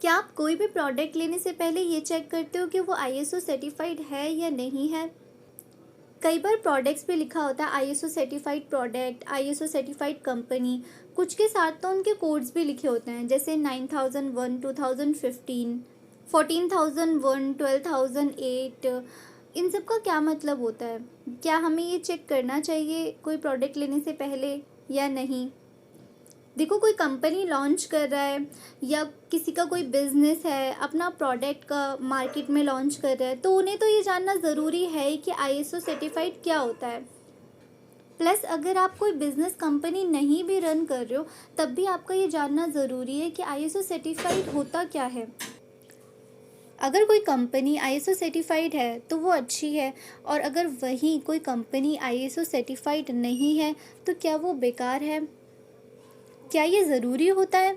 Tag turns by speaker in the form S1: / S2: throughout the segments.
S1: क्या आप कोई भी प्रोडक्ट लेने से पहले ये चेक करते हो कि वो आईएसओ सर्टिफाइड है या नहीं है? कई बार प्रोडक्ट्स पे लिखा होता है ISO certified product, ISO certified company. कुछ के साथ तो उनके कोड्स भी लिखे होते हैं, जैसे 9001 2015, 14001 12008। इन सब का क्या मतलब होता है? क्या हमें ये चेक करना चाहिए कोई प्रोडक्ट लेने से पहले या नहीं? देखो, कोई कंपनी लॉन्च कर रहा है या किसी का कोई बिजनेस है, अपना प्रोडक्ट का मार्केट में लॉन्च कर रहा है, तो उन्हें तो ये जानना ज़रूरी है कि आईएसओ सर्टिफाइड क्या होता है। प्लस अगर आप कोई बिजनेस कंपनी नहीं भी रन कर रहे हो, तब भी आपका ये जानना ज़रूरी है कि आईएसओ सर्टिफाइड होता क्या है। अगर कोई कंपनी आईएसओ सर्टिफाइड है तो वो अच्छी है, और अगर वही कोई कंपनी आईएसओ सर्टिफाइड नहीं है तो क्या वो बेकार है? क्या ये ज़रूरी होता है?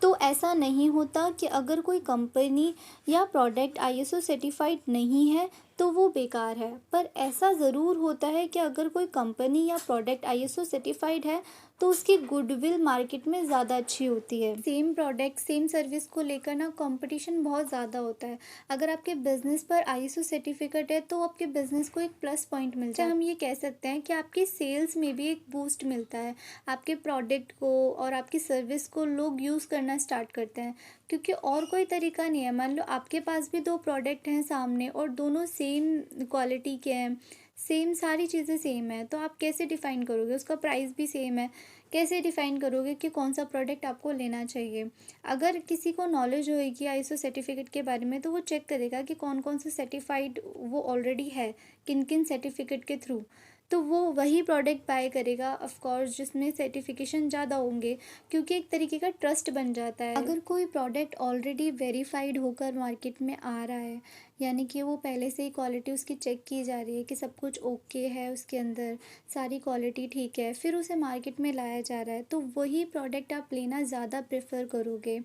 S1: तो ऐसा नहीं होता कि अगर कोई कंपनी या प्रोडक्ट आईएसओ सर्टिफाइड नहीं है तो वो बेकार है, पर ऐसा ज़रूर होता है कि अगर कोई कंपनी या प्रोडक्ट आईएसओ सर्टिफाइड है तो उसकी गुडविल मार्केट में ज़्यादा अच्छी होती है। सेम प्रोडक्ट सेम सर्विस को लेकर ना कंपटीशन बहुत ज़्यादा होता है। अगर आपके बिजनेस पर आईएसओ सर्टिफिकेट है तो आपके बिजनेस को एक प्लस पॉइंट मिलता है। हम ये कह सकते हैं कि आपकी सेल्स में भी एक बूस्ट मिलता है। आपके प्रोडक्ट को और आपकी सर्विस को लोग यूज़ करना स्टार्ट करते हैं, क्योंकि और कोई तरीका नहीं है। मान लो आपके पास भी दो प्रोडक्ट हैं सामने और दोनों सेम क्वालिटी के हैं, सेम सारी चीज़ें सेम है, तो आप कैसे डिफ़ाइन करोगे? उसका प्राइस भी सेम है, कैसे डिफ़ाइन करोगे कि कौन सा प्रोडक्ट आपको लेना चाहिए? अगर किसी को नॉलेज होगी आईएसओ सर्टिफिकेट के बारे में तो वो चेक करेगा कि कौन कौन सा सर्टिफाइड वो ऑलरेडी है, किन किन सर्टिफिकेट के थ्रू, तो वो वही प्रोडक्ट बाय करेगा ऑफ कोर्स जिसमें सर्टिफिकेशन ज़्यादा होंगे, क्योंकि एक तरीके का ट्रस्ट बन जाता है। अगर कोई प्रोडक्ट ऑलरेडी वेरीफाइड होकर मार्केट में आ रहा है, यानी कि वो पहले से ही क्वालिटी उसकी चेक की जा रही है कि सब कुछ ओके है, उसके अंदर सारी क्वालिटी ठीक है, फिर उसे मार्केट में लाया जा रहा है, तो वही प्रोडक्ट आप लेना ज़्यादा प्रेफर करोगे।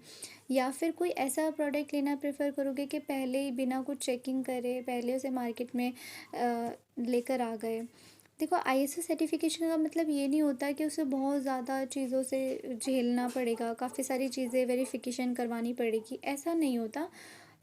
S1: या फिर कोई ऐसा प्रोडक्ट लेना प्रेफर करोगे कि पहले ही बिना कुछ चेकिंग करे पहले उसे मार्केट में लेकर आ गए। देखो, आईएसओ सर्टिफिकेशन का मतलब ये नहीं होता कि उसे बहुत ज़्यादा चीज़ों से झेलना पड़ेगा, काफ़ी सारी चीज़ें वेरिफिकेशन करवानी पड़ेगी, ऐसा नहीं होता।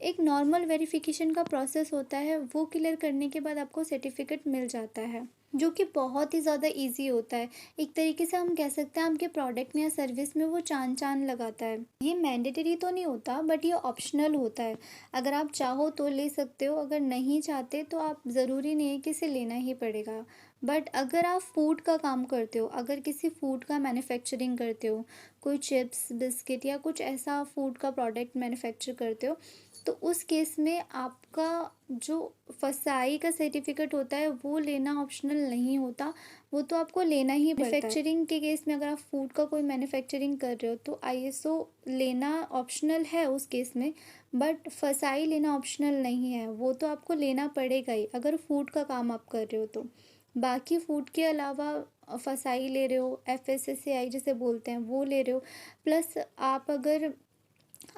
S1: एक नॉर्मल वेरिफिकेशन का प्रोसेस होता है, वो क्लियर करने के बाद आपको सर्टिफिकेट मिल जाता है, जो कि बहुत ही ज़्यादा इजी होता है। एक तरीके से हम कह सकते हैं आपके प्रोडक्ट में या सर्विस में वो चांद चांद लगाता है। ये मैंडेटरी तो नहीं होता, बट ये ऑप्शनल होता है। अगर आप चाहो तो ले सकते हो, अगर नहीं चाहते तो आप ज़रूरी नहीं है कि इसे लेना ही पड़ेगा। बट अगर आप फूड का काम करते हो, अगर किसी फूड का मैन्युफैक्चरिंग करते हो, कोई चिप्स बिस्किट या कुछ ऐसा फूड का प्रोडक्ट मैन्युफैक्चर करते हो, तो उस केस में आपका जो फसाई का सर्टिफिकेट होता है वो लेना ऑप्शनल नहीं होता, वो तो आपको लेना ही पड़ता है। मैन्युफैक्चरिंग के केस में अगर आप फूड का कोई मैन्युफैक्चरिंग कर रहे हो तो आईएसओ लेना ऑप्शनल है उस केस में, बट फसाई लेना ऑप्शनल नहीं है, वो तो आपको लेना पड़ेगा ही अगर फूड का काम आप कर रहे हो तो। बाकी फूड के अलावा फसाई ले रहे हो, एफएसएसएआई जिसे बोलते हैं वो ले रहे हो, प्लस आप अगर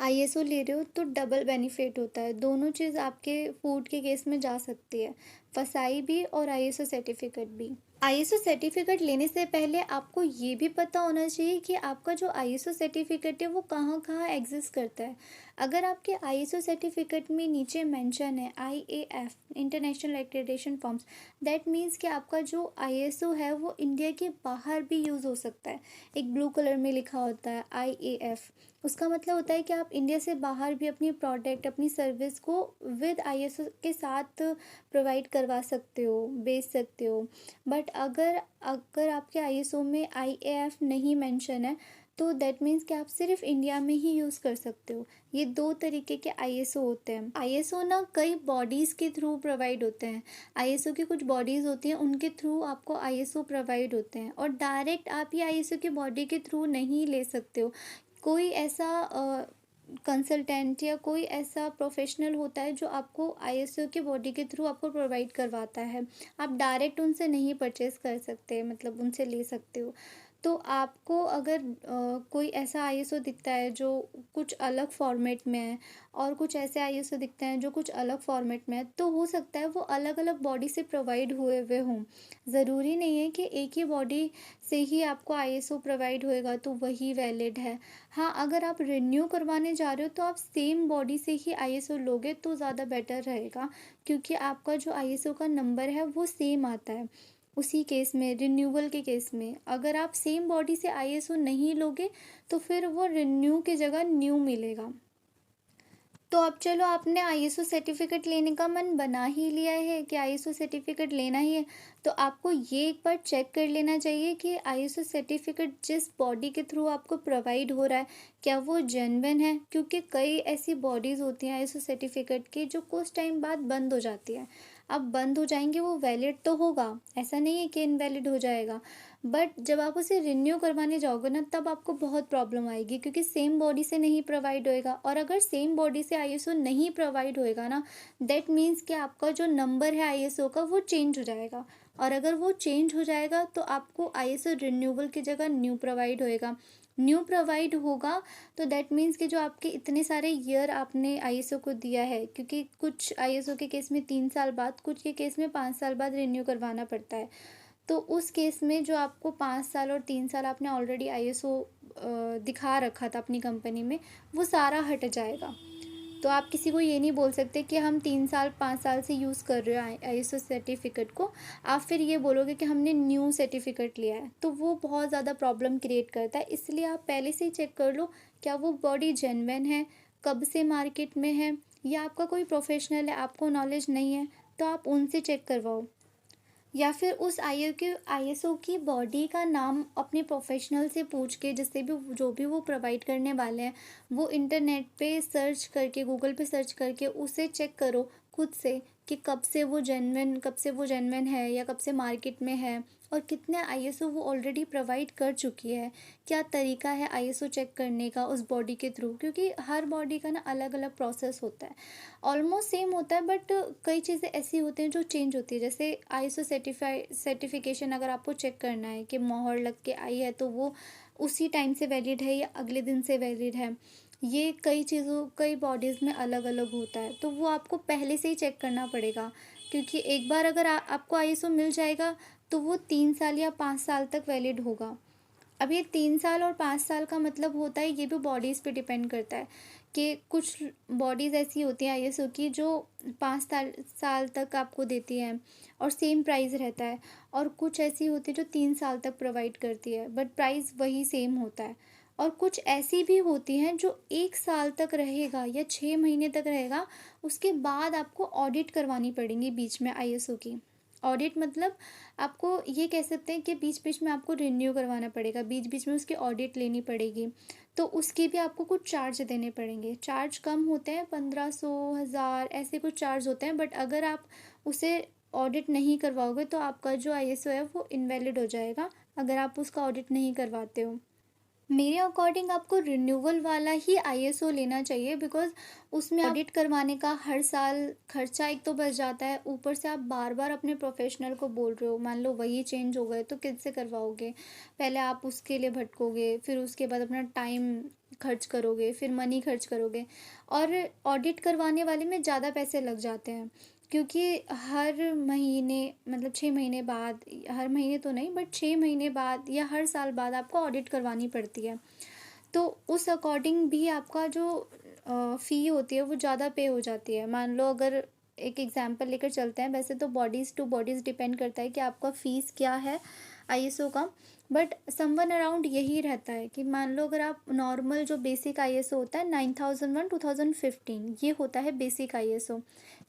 S1: आईएसओ ले रहे हो तो डबल बेनिफिट होता है। दोनों चीज़ आपके फूड के केस में जा सकती है, फसाई भी और आईएसओ सर्टिफिकेट भी। आईएसओ सर्टिफिकेट लेने से पहले आपको ये भी पता होना चाहिए कि आपका जो आईएसओ सर्टिफिकेट है वो कहाँ कहाँ एग्जिस्ट करता है। अगर आपके आईएसओ सर्टिफिकेट में नीचे मेंशन है IAF, international accreditation forms, that means कि आपका जो आईएसओ है वो इंडिया के बाहर भी यूज़ हो सकता है। एक ब्लू कलर में लिखा होता है आईएएफ, उसका मतलब होता है कि आप इंडिया से बाहर भी अपनी प्रोडक्ट अपनी सर्विस को विद आईएसओ के साथ प्रोवाइड करवा सकते हो, बेच सकते हो। बट अगर अगर आपके आईएसओ में आईएएफ नहीं मेंशन है तो दैट मीन्स कि आप सिर्फ इंडिया में ही यूज़ कर सकते हो। ये दो तरीके के आईएसओ होते हैं। आईएसओ ना कई बॉडीज़ के थ्रू प्रोवाइड होते हैं। आईएसओ की कुछ बॉडीज़ होती हैं, उनके थ्रू आपको आईएसओ प्रोवाइड होते हैं, और डायरेक्ट आप ये आईएसओ की बॉडी के थ्रू नहीं ले सकते हो। कोई ऐसा कंसल्टेंट या कोई ऐसा प्रोफेशनल होता है जो आपको आईएसओ के बॉडी के थ्रू आपको प्रोवाइड करवाता है। आप डायरेक्ट उनसे नहीं परचेज़ कर सकते, मतलब उनसे ले सकते हो। तो आपको अगर कोई ऐसा आईएसओ दिखता है जो कुछ अलग फॉर्मेट में है और कुछ ऐसे आईएसओ दिखते हैं जो कुछ अलग फॉर्मेट में है, तो हो सकता है वो अलग अलग बॉडी से प्रोवाइड हुए हुए हों। ज़रूरी नहीं है कि एक ही बॉडी से ही आपको आईएसओ प्रोवाइड होएगा तो वही वैलिड है। हाँ, अगर आप रिन्यू करवाने जा रहे हो तो आप सेम बॉडी से ही आईएसओ लोगे तो ज़्यादा बेटर रहेगा, क्योंकि आपका जो आईएसओ का नंबर है वो सेम आता है। उसी केस में, रिन्यूअल के केस में, अगर आप सेम बॉडी से आईएसओ नहीं लोगे तो फिर वो रिन्यू की जगह न्यू मिलेगा। तो अब चलो, आपने आईएसओ सर्टिफिकेट लेने का मन बना ही लिया है कि आईएसओ सर्टिफिकेट लेना ही है, तो आपको ये एक बार चेक कर लेना चाहिए कि आईएसओ सर्टिफिकेट जिस बॉडी के थ्रू आपको प्रोवाइड हो रहा है क्या वो जेन्युइन है, क्योंकि कई ऐसी बॉडीज़ होती हैं आईएसओ सर्टिफिकेट की जो कुछ टाइम बाद बंद हो जाती है। अब बंद हो जाएंगे, वो वैलिड तो होगा, ऐसा नहीं है कि इनवैलिड हो जाएगा, बट जब आप उसे रिन्यू करवाने जाओगे ना तब आपको बहुत प्रॉब्लम आएगी, क्योंकि सेम बॉडी से नहीं प्रोवाइड होएगा। और अगर सेम बॉडी से आईएसओ नहीं प्रोवाइड होएगा ना, दैट मीन्स कि आपका जो नंबर है आईएसओ का वो चेंज हो जाएगा, और अगर वो चेंज हो जाएगा तो आपको आईएसओ रिन्यूअल की जगह न्यू प्रोवाइड होएगा। न्यू प्रोवाइड होगा तो दैट मीन्स कि जो आपके इतने सारे ईयर आपने आईएसओ को दिया है, क्योंकि कुछ आईएसओ के केस में 3 साल बाद, कुछ के केस में 5 साल बाद रिन्यू करवाना पड़ता है, तो उस केस में जो आपको 5 साल और 3 साल आपने ऑलरेडी आईएसओ दिखा रखा था अपनी कंपनी में, वो सारा हट जाएगा। तो आप किसी को ये नहीं बोल सकते कि हम 3 साल 5 साल से यूज़ कर रहे हो आईएसओ सर्टिफिकेट को, आप फिर ये बोलोगे कि हमने न्यू सर्टिफिकेट लिया है, तो वो बहुत ज़्यादा प्रॉब्लम क्रिएट करता है। इसलिए आप पहले से ही चेक कर लो क्या वो बॉडी जेन्युइन है, कब से मार्केट में है, या आपका कोई प्रोफेशनल है, आपको नॉलेज नहीं है तो आप उनसे चेक करवाओ, या फिर उस आईएसओ की बॉडी का नाम अपने प्रोफेशनल से पूछ के, जिससे भी जो भी वो प्रोवाइड करने वाले हैं, वो इंटरनेट पे सर्च करके, गूगल पे सर्च करके उसे चेक करो खुद से कि कब से वो जेन्युइन है या कब से मार्केट में है, और कितने आईएसओ वो ऑलरेडी प्रोवाइड कर चुकी है, क्या तरीका है आईएसओ चेक करने का उस बॉडी के थ्रू, क्योंकि हर बॉडी का ना अलग अलग प्रोसेस होता है। ऑलमोस्ट सेम होता है बट कई चीज़ें ऐसी होती हैं जो चेंज होती है। जैसे आईएसओ सर्टिफिकेशन अगर आपको चेक करना है कि मोहर लग के आई है तो वो उसी टाइम से वैलिड है या अगले दिन से वैलिड है, ये कई बॉडीज़ में अलग अलग होता है, तो वो आपको पहले से ही चेक करना पड़ेगा, क्योंकि एक बार अगर आपको आईएसओ मिल जाएगा तो वो 3 साल या 5 साल तक वैलिड होगा। अब ये 3 साल और 5 साल का मतलब होता है, ये भी बॉडीज़ पे डिपेंड करता है कि कुछ बॉडीज़ ऐसी होती हैं आईएसओ की जो 5 साल तक आपको देती हैं और सेम प्राइस रहता है, और कुछ ऐसी होती है जो 3 साल तक प्रोवाइड करती है बट प्राइस वही सेम होता है, और कुछ ऐसी भी होती हैं जो 1 साल तक रहेगा या 6 महीने तक रहेगा, उसके बाद आपको ऑडिट करवानी पड़ेंगी बीच में आईएसओ की। ऑडिट मतलब आपको ये कह सकते हैं कि बीच बीच में आपको रिन्यू करवाना पड़ेगा, बीच बीच में उसकी ऑडिट लेनी पड़ेगी, तो उसके भी आपको कुछ चार्ज देने पड़ेंगे। चार्ज कम होते हैं, 1500, 1000 ऐसे कुछ चार्ज होते हैं, बट अगर आप उसे ऑडिट नहीं करवाओगे तो आपका जो आईएसओ है वो इनवैलिड हो जाएगा अगर आप उसका ऑडिट नहीं करवाते हो। मेरे अकॉर्डिंग आपको रिन्यूअल वाला ही आईएसओ लेना चाहिए, बिकॉज़ उसमें ऑडिट करवाने का हर साल खर्चा एक तो बच जाता है, ऊपर से आप बार बार अपने प्रोफेशनल को बोल रहे हो, मान लो वही चेंज हो गए तो किससे करवाओगे, पहले आप उसके लिए भटकोगे, फिर उसके बाद अपना टाइम खर्च करोगे, फिर मनी खर्च करोगे, और ऑडिट करवाने वाले में ज़्यादा पैसे लग जाते हैं, क्योंकि हर महीने मतलब 6 महीने बाद, हर महीने तो नहीं बट 6 महीने बाद या हर साल बाद आपको ऑडिट करवानी पड़ती है, तो उस अकॉर्डिंग भी आपका जो फ़ी होती है वो ज़्यादा पे हो जाती है। मान लो, अगर एक एग्जांपल लेकर चलते हैं, वैसे तो बॉडीज़ टू बॉडीज़ डिपेंड करता है कि आपका फ़ीस क्या है आईएसओ का, बट समवन अराउंड यही रहता है कि मान लो अगर आप नॉर्मल जो बेसिक आईएसओ होता है 9001 2015, ये होता है बेसिक आईएसओ,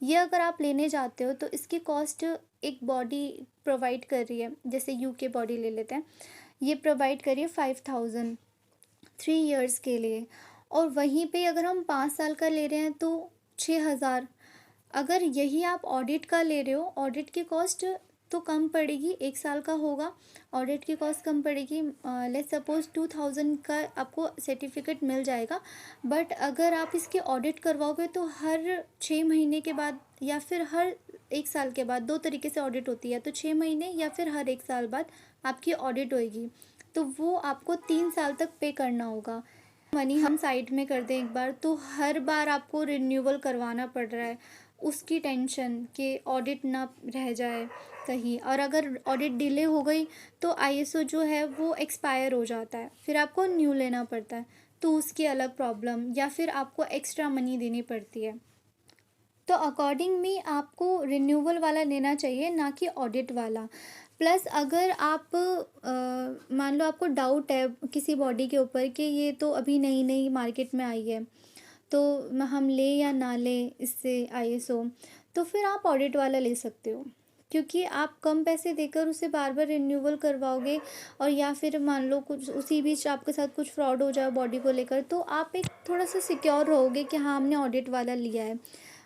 S1: ये अगर आप लेने जाते हो तो इसकी कॉस्ट एक बॉडी प्रोवाइड कर रही है, जैसे यूके बॉडी ले लेते हैं, ये प्रोवाइड कर रही है 5000 3 इयर्स के लिए, और वहीं पे अगर हम 5 साल का ले रहे हैं तो 6000। अगर यही आप ऑडिट का ले रहे हो, ऑडिट की कॉस्ट तो कम पड़ेगी, 1 साल का होगा, ऑडिट की कॉस्ट कम पड़ेगी, लेट्स सपोज 2000 का आपको सर्टिफिकेट मिल जाएगा, बट अगर आप इसके ऑडिट करवाओगे तो हर 6 महीने के बाद या फिर हर 1 साल के बाद, दो तरीके से ऑडिट होती है, तो 6 महीने या फिर हर 1 साल बाद आपकी ऑडिट होएगी, तो वो आपको 3 साल तक पे करना होगा। मनी हम साइड में कर दें एक बार, तो हर बार आपको रिन्यूअल करवाना पड़ रहा है, उसकी टेंशन कि ऑडिट ना रह जाए कहीं, और अगर ऑडिट डिले हो गई तो आईएसओ जो है वो एक्सपायर हो जाता है, फिर आपको न्यू लेना पड़ता है, तो उसकी अलग प्रॉब्लम, या फिर आपको एक्स्ट्रा मनी देनी पड़ती है। तो अकॉर्डिंग में आपको रिन्यूअल वाला लेना चाहिए, ना कि ऑडिट वाला। प्लस अगर आप मान लो आपको डाउट है किसी बॉडी के ऊपर कि ये तो अभी नई नई मार्केट में आई है, तो हम ले या ना ले इससे आईएसओ, तो फिर आप ऑडिट वाला ले सकते हो, क्योंकि आप कम पैसे देकर उसे बार बार रिन्यूअल करवाओगे, और या फिर मान लो कुछ उसी बीच आपके साथ कुछ फ्रॉड हो जाए बॉडी को लेकर, तो आप एक थोड़ा सा सिक्योर रहोगे कि हाँ हमने ऑडिट वाला लिया है।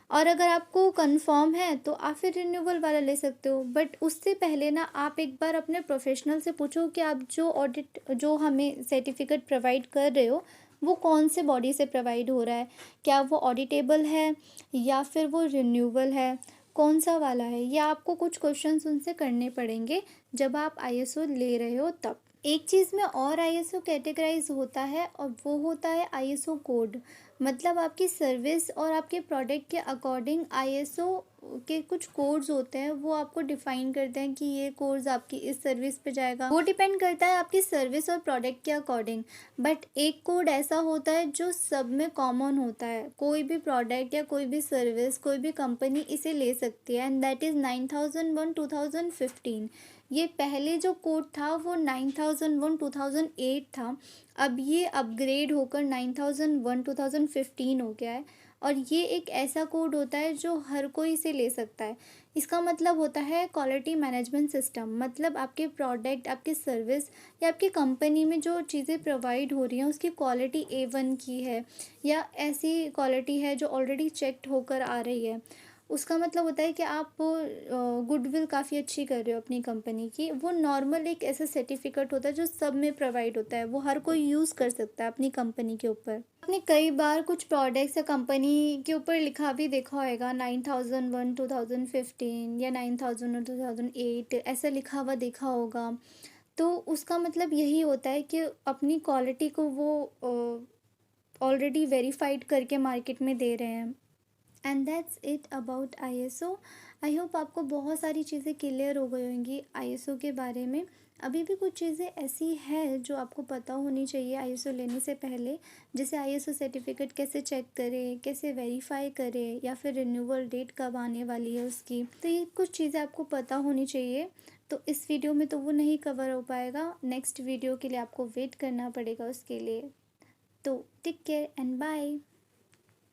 S1: और अगर आपको कंफर्म है तो आप फिर रिन्यूअल वाला ले सकते हो, बट उससे पहले ना आप एक बार अपने प्रोफेशनल से पूछो कि आप जो हमें सर्टिफिकेट प्रोवाइड कर रहे हो वो कौन से बॉडी से प्रोवाइड हो रहा है, क्या वो ऑडिटेबल है या फिर वो रिन्यूअल है, कौन सा वाला है। या आपको कुछ क्वेश्चंस उनसे करने पड़ेंगे जब आप आईएसओ ले रहे हो तब। एक चीज़ में और आईएसओ कैटेगराइज होता है, और वो होता है आईएसओ कोड। मतलब आपकी सर्विस और आपके प्रोडक्ट के अकॉर्डिंग आईएसओ के कुछ कोड्स होते हैं, वो आपको डिफाइन करते हैं कि ये कोड्स आपकी इस सर्विस पे जाएगा। वो डिपेंड करता है आपकी सर्विस और प्रोडक्ट के अकॉर्डिंग, बट एक कोड ऐसा होता है जो सब में कॉमन होता है, कोई भी प्रोडक्ट या कोई भी सर्विस कोई भी कंपनी इसे ले सकती है, एंड दैट इज़ 9001 2015। ये पहले जो कोड था वो 9001 2008 था, अब ये अपग्रेड होकर 9001 2015 हो गया है। और ये एक ऐसा कोड होता है जो हर कोई इसे ले सकता है। इसका मतलब होता है क्वालिटी मैनेजमेंट सिस्टम, मतलब आपके प्रोडक्ट, आपकी सर्विस या आपकी कंपनी में जो चीज़ें प्रोवाइड हो रही हैं उसकी क्वालिटी A1 की है, या ऐसी क्वालिटी है जो ऑलरेडी चेक्ड होकर आ रही है। उसका मतलब होता है कि आप गुडविल काफ़ी अच्छी कर रहे हो अपनी कंपनी की। वो नॉर्मल एक ऐसा सर्टिफिकेट होता है जो सब में प्रोवाइड होता है, वो हर कोई यूज़ कर सकता है अपनी कंपनी के ऊपर। आपने कई बार कुछ प्रोडक्ट्स या कंपनी के ऊपर लिखा भी देखा होगा 9001 2015 या 9001 2008 ऐसा लिखा हुआ देखा होगा। तो उसका मतलब यही होता है कि अपनी क्वालिटी को वो ऑलरेडी वेरीफाइड करके मार्केट में दे रहे हैं। And that's it about ISO. I hope आपको बहुत सारी चीज़ें क्लियर हो गई होंगी आईएसओ के बारे में। अभी भी कुछ चीज़ें ऐसी हैं जो आपको पता होनी चाहिए आईएसओ लेने से पहले, जैसे आईएसओ सर्टिफिकेट कैसे चेक करें, कैसे वेरीफाई करें, या फिर रिन्यूअल डेट कब आने वाली है उसकी। तो ये कुछ चीज़ें आपको पता होनी चाहिए। तो इस वीडियो में तो वो नहीं कवर हो पाएगा, नेक्स्ट वीडियो के लिए आपको वेट करना पड़ेगा उसके लिए। तो टेक केयर एंड बाय।